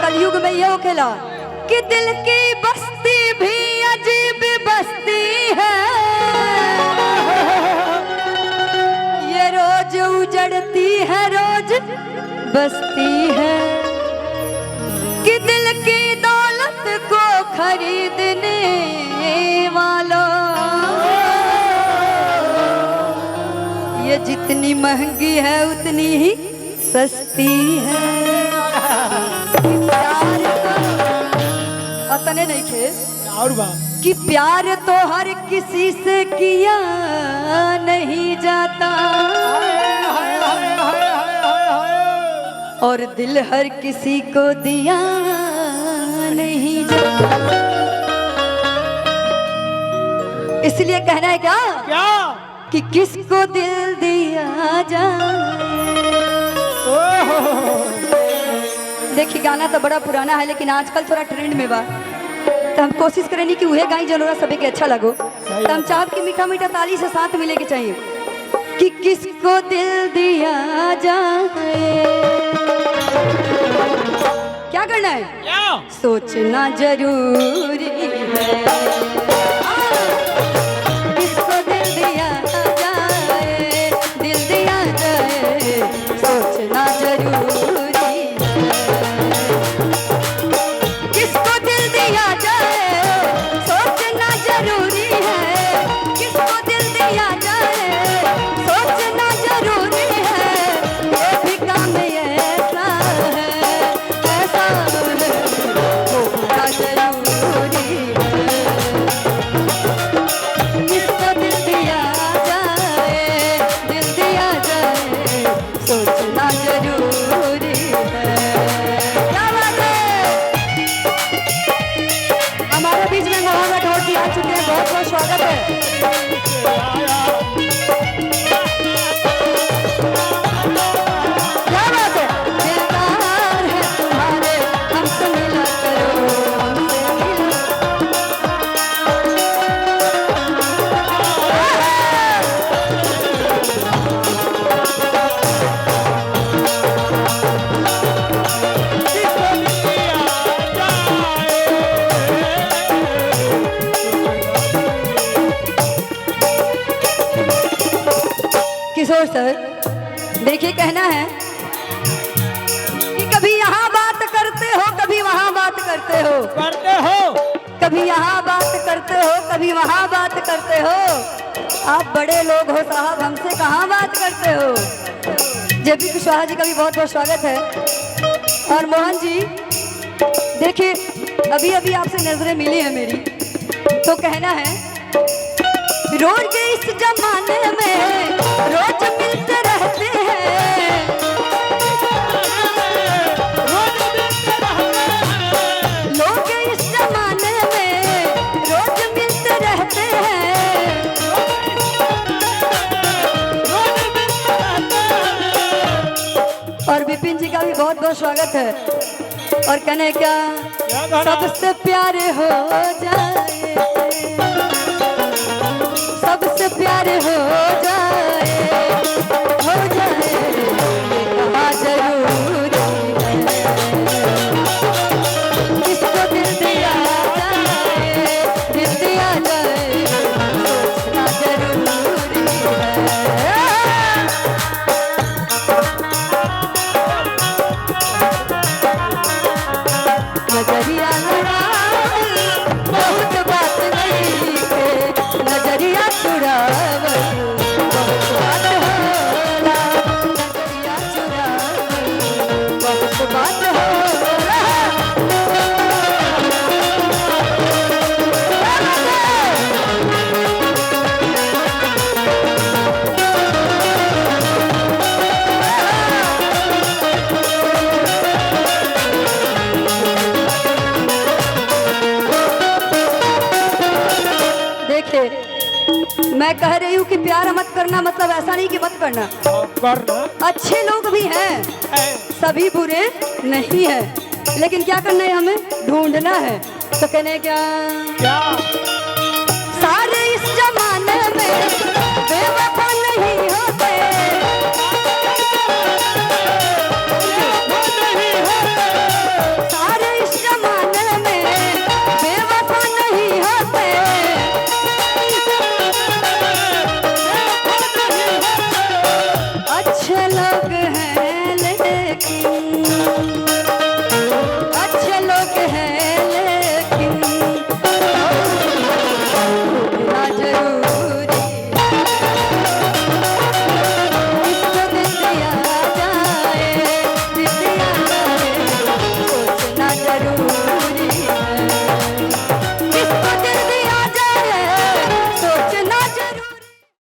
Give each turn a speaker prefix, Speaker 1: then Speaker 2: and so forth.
Speaker 1: कलयुग में ये होखेला कि दिल की बस्ती भी अजीब बस्ती है, ये रोज उजड़ती है रोज बस्ती है, कि दिल की दौलत को खरीदने वालों ये जितनी महंगी है उतनी ही सस्ती है। प्यार तो अतने नहीं खे
Speaker 2: और
Speaker 1: कि प्यार तो हर किसी से किया नहीं जाता और दिल हर किसी को दिया नहीं जाता। इसलिए कहना है क्या
Speaker 2: क्या
Speaker 1: कि किसको दिल दिया जाए। देखिए गाना तो बड़ा पुराना है लेकिन आजकल थोड़ा ट्रेंड में बा, तो हम कोशिश करेंगे कि वह गाई जरूर सभी के अच्छा लगो, तो हम चाहब कि मीठा मीठा ताली से साथ मिले के चाहिए कि किसको दिल दिया जाए। क्या करना है?
Speaker 2: क्या
Speaker 1: सोचना जरूरी है, किसको दिल दिया जाए, दिल दिया जाए, सोचना जरूरी है, किसको दिल दिया जाए, सोचना जरूरी है, किसको दिल दिया जाए, सोचना जरूरी है, ये भी काम ऐसा है, ऐसा है, होना जरूरी है, किसको दिल दिया जाए, दिल दिया जाए, सोचना जरूरी है। क्या बात है? हमारे बीच में मोहम्मद ढोटी आ चुके हैं, बहुत बहुत स्वागत है। क्या बात है? दिलदार है तुम्हारे, हमसे मिला करो, हमसे मिला। किशोर सर देखिए कहना है कि कभी यहाँ बात करते हो कभी वहाँ बात करते हो, कभी यहाँ बात करते हो कभी वहाँ बात करते हो, आप बड़े लोग हो साहब हमसे कहाँ बात करते हो। जेपी कुशवाहा जी का भी बहुत बहुत स्वागत है। और मोहन जी देखिए अभी अभी आपसे नजरें मिली है मेरी, तो कहना है रोज के इस जमाने में रोज मिलते रहते हैं, लोग इस जमाने में रोज मिलते रहते हैं, और विपिन जी का भी बहुत बहुत स्वागत है। और कहने क्या सबसे प्यारे हो जाए, सबसे प्यारे हो जाए, हो जाए, ये कहा जरूरी है, किसको दिल दिया जाए, दिल दिया जाए, सोचना जरूरी है। नजरिया लड़ाई बहुत बात नहीं है, नजरिया चुरावल बहुत बात होला, नजरिया चुरावल बहुत बात होला। देखिए मैं कह रही हूँ कि प्यार मत करना मतलब ऐसा नहीं कि मत करना, अच्छे लोग भी हैं, सभी बुरे नहीं है, लेकिन क्या करना है हमें ढूंढना है। तो कहने क्या